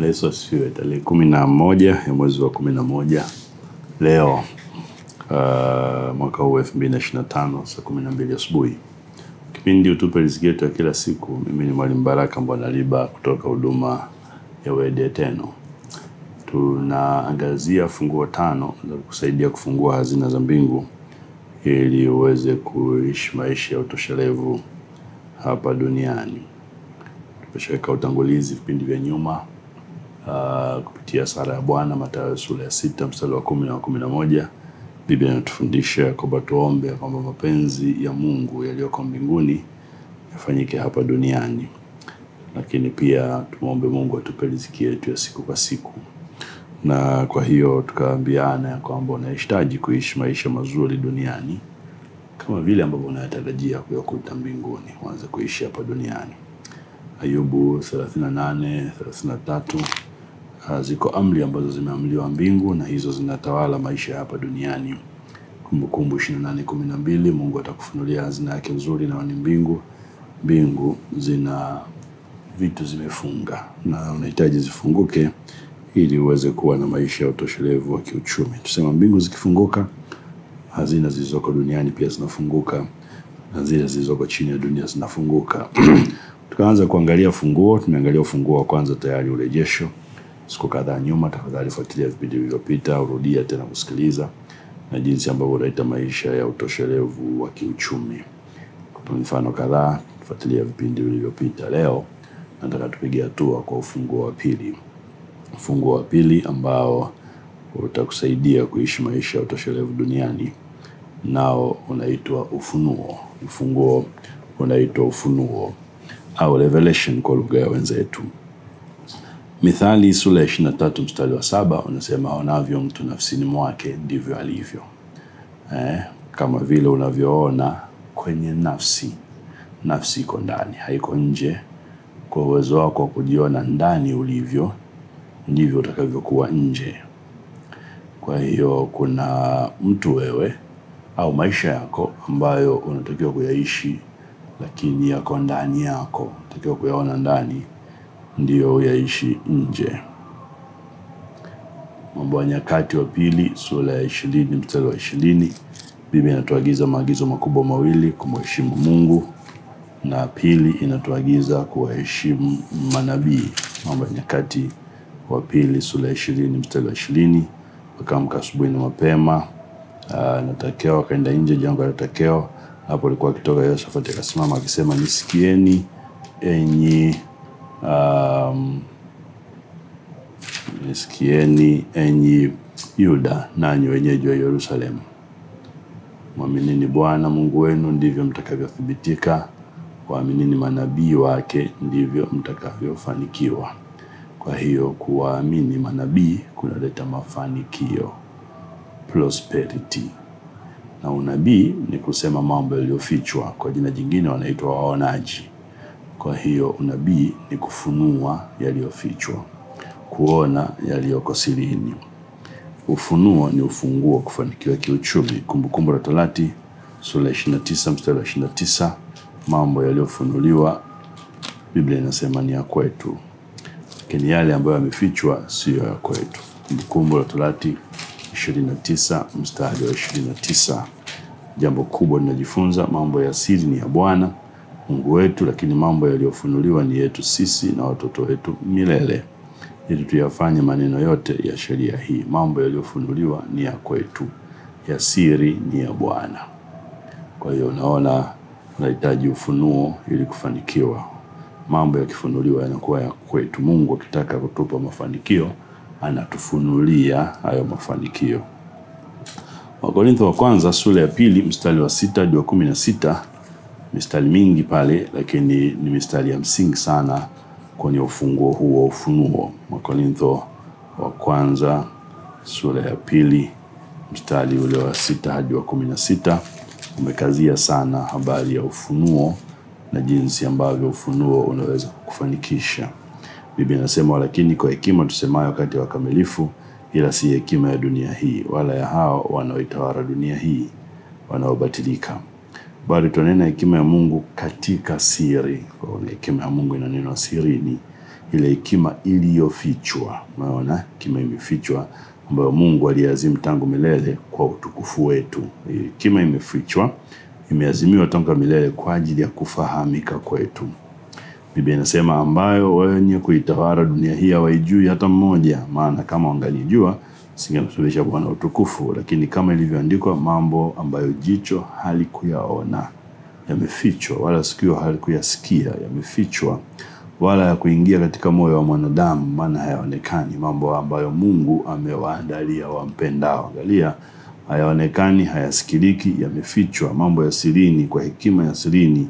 Yesu asifiwe. Tarehe 11 ya mwezi wa 11 leo mwaka huu 2025 saa 12 asubuhi. Kipindi Utupe Riziki Yetu ya kila siku. Mimi ni Mwalimu Baraka Mbwanaliba kutoka huduma ya Wede Teno. Tunaangazia funguo 5 za kusaidia kufungua hazina za mbingu ili uweze kuishi maisha ya utoshelevu hapa duniani. Tumeshaweka utangulizi vipindi vya nyuma kupitia sala ya Bwana Mathayo sura ya 6 mstari wa 10 na 11. Biblia inatufundisha kwamba tuombe kwamba mapenzi ya Mungu yaliyoko mbinguni yafanyike hapa duniani. Lakini pia tumuombe Mungu atupe riziki yetu ya siku kwa siku. Na kwa hiyo tukaambiana kwamba unahitaji kuishi maisha mazuri duniani kama vile ambavyo unayatarajia kuyakuta mbinguni. Uanze kuishi hapa duniani. Ayubu 38:33. Ziko amri ambazo zimeamriwa mbingu na hizo zinatawala maisha hapa duniani. Kumbukumbu 28:12. Mungu atakufunulia hazina yake nzuri na ni mbingu. Mbingu zina vitu zimefunga na unahitaji zifunguke ili uweze kuwa na maisha ya utoshelevu wa kiuchumi. Tusema mbingu zikifunguka, hazina zilizoko duniani pia zinafunguka na zile zilizoko chini ya dunia zinafunguka. Tukaanza kuangalia funguo. Tumeangalia ufunguo wa kwanza tayari, urejesho, siku kadhaa nyuma. Tafadhali fuatilia vipindi vilivyopita, urudia tena kusikiliza, na jinsi ambavyo unaita maisha ya utoshelevu wa kiuchumi. Kwa mfano kadhaa, fuatilia vipindi vilivyopita. Leo nataka tupige hatua kwa ufunguo wa pili. Ufunguo wa pili ambao utakusaidia kuishi maisha ya utoshelevu duniani nao unaitwa ufunuo. Ufunguo unaitwa ufunuo au revelation kwa lugha ya wenzetu. Mithali sura ya 23 mstari wa 7 unasema, onavyo mtu nafsini mwake ndivyo alivyo. Kama vile unavyoona kwenye nafsi. Nafsi iko ndani, haiko nje. Kwa uwezo wako wa kujiona ndani ulivyo, ndivyo utakavyokuwa nje. Kwa hiyo kuna mtu wewe au maisha yako ambayo unatakiwa kuyaishi, lakini yako ndani yako. Unatakiwa kuyaona ndani ndio uyaishi nje. Mambo ya Nyakati wa pili sura ya 20 mstari wa 20. Biblia inatuagiza maagizo makubwa mawili: kumheshimu Mungu, na pili inatuagiza kuwaheshimu manabii. Mambo ya Nyakati wa pili sura ya 20 mstari wa 20. Wakaamka asubuhi na mapema, na Takeo wakaenda nje jangwa la Takeo. Hapo alikuwa akitoka Yehoshafati akasimama akisema, nisikieni enyi Yuda nanyi wenyeji wa Yerusalemu. Mwaminini Bwana Mungu wenu, ndivyo mtakavyothibitika. Waaminini manabii wake, ndivyo mtakavyofanikiwa. Kwa hiyo kuwaamini manabii kunaleta mafanikio, prosperity. Na unabii ni kusema mambo yaliyofichwa. Kwa jina jingine wanaitwa waonaji. Kwa hiyo unabii ni kufunua yaliyofichwa, kuona yaliyoko sirini. Ufunuo ni ufunguo kufanikiwa kiuchumi. Kumbukumbu la Torati sura ya 29 mstari wa 29. Mambo yaliyofunuliwa Biblia inasema ni ya kwetu, lakini yale ambayo yamefichwa sio ya kwetu. Kumbukumbu la Torati 29 mstari wa 29. Jambo kubwa tunajifunza, mambo ya siri ni ya Bwana Mungu wetu, lakini mambo yaliyofunuliwa ni yetu sisi na watoto wetu milele, ili tuyafanye maneno yote ya sheria hii. Mambo yaliyofunuliwa ni ya kwetu, ya siri ni ya Bwana. Kwa hiyo unaona unahitaji ufunuo ili kufanikiwa. Mambo yakifunuliwa yanakuwa ya kwetu. Mungu akitaka kutupa mafanikio anatufunulia hayo mafanikio. Wakorintho wa kwanza sura ya 2 mstari wa 6 hadi wa 16. Mistari mingi pale, lakini ni mistari ya msingi sana kwenye ufunguo huo ufunuo. Wakorintho wa kwanza sura ya 2 mstari ule wa 6 hadi wa 16 umekazia sana habari ya ufunuo na jinsi ambavyo ufunuo unaweza kukufanikisha. Biblia inasema, lakini kwa hekima tusemayo wakati wa kamilifu, ila si hekima ya dunia hii, wala ya hao wanaoitawala dunia hii wanaobatilika, bali tunanena hekima ya Mungu katika siri. Kwa hekima ya Mungu inanenwa sirini, ile hekima iliyofichwa. Unaona, hekima imefichwa ambayo Mungu aliazima tangu milele kwa utukufu wetu. Hekima imefichwa, imeazimiwa tangu milele kwa ajili ya kufahamika kwetu. Biblia inasema ambayo wenye kuitawala dunia hii hawaijui hata mmoja, maana kama wangalijua singemsulubisha Bwana utukufu. Lakini kama ilivyoandikwa, mambo ambayo jicho halikuyaona yamefichwa, wala sikio halikuyasikia yamefichwa, wala ya kuingia katika moyo wa mwanadamu, maana hayaonekani mambo ambayo Mungu amewaandalia wampendao. Angalia, hayaonekani, hayasikiliki, yamefichwa, mambo ya sirini, kwa hekima ya sirini.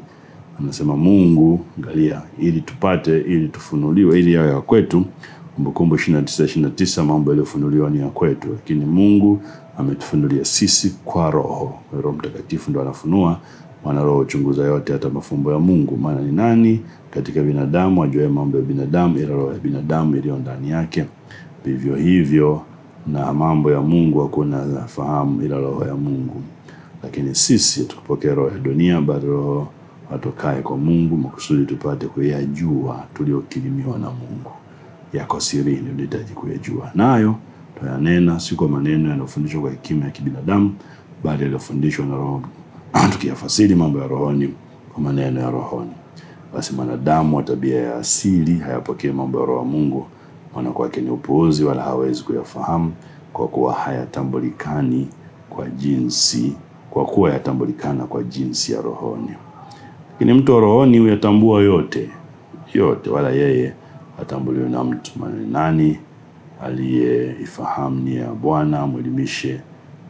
Anasema Mungu, angalia, ili tupate, ili tufunuliwe, ili yawe ya kwetu. Kumbukumbu 29:29, mambo yaliyofunuliwa ni ya kwetu, lakini Mungu ametufunulia sisi kwa Roho. Roho Mtakatifu ndo anafunua, maana Roho uchunguza yote, hata mafumbo ya Mungu. Maana ni nani katika binadamu ajuaye mambo ya binadamu ila roho ya binadamu iliyo ndani yake? Vivyo hivyo na mambo ya Mungu hakuna fahamu ila roho ya Mungu. Lakini sisi tukipokea roho ya dunia, bali Roho atokaye kwa Mungu, makusudi tupate kuyajua tuliokirimiwa na Mungu. Yako sirini unahitaji kuyajua, nayo tuyanena si kwa maneno yanayofundishwa kwa hekima ya kibinadamu, bali yanayofundishwa na Roho, tukiyafasiri mambo ya rohoni kwa maneno ya rohoni. Basi mwanadamu wa tabia ya asili hayapokee mambo ya Roho wa Mungu, maana kwake ni upuuzi, wala hawezi kuyafahamu, kwa kuwa hayatambulikani yatambulikana kwa jinsi ya rohoni. Lakini mtu wa rohoni huyatambua yote, wala yeye atambuliwe na mtu. Maana nani aliyeifahamu nia ya Bwana? Mwelimishe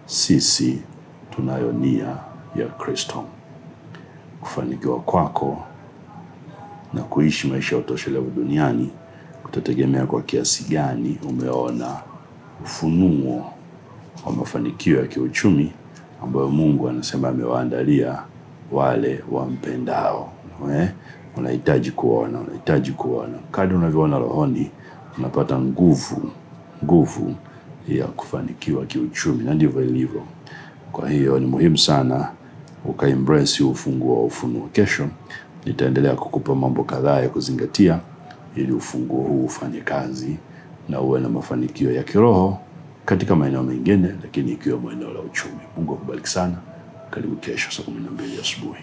sisi tunayo nia ya Kristo. Kufanikiwa kwako na kuishi maisha ya utoshelevu duniani kutategemea kwa kiasi gani umeona ufunuo wa mafanikio ya kiuchumi ambayo Mungu anasema amewaandalia wale wampendao. Unahitaji kuona. Kadri unavyoona rohoni, unapata nguvu ya kufanikiwa kiuchumi, na ndivyo ilivyo. Kwa hiyo ni muhimu sana ukaembrace ufunguo wa ufunuo. Kesho nitaendelea kukupa mambo kadhaa ya kuzingatia ili ufunguo huu ufanye kazi na uwe na mafanikio ya kiroho katika maeneo mengine, lakini ikiwa eneo la uchumi. Mungu akubariki sana. Karibu kesho saa 12 asubuhi.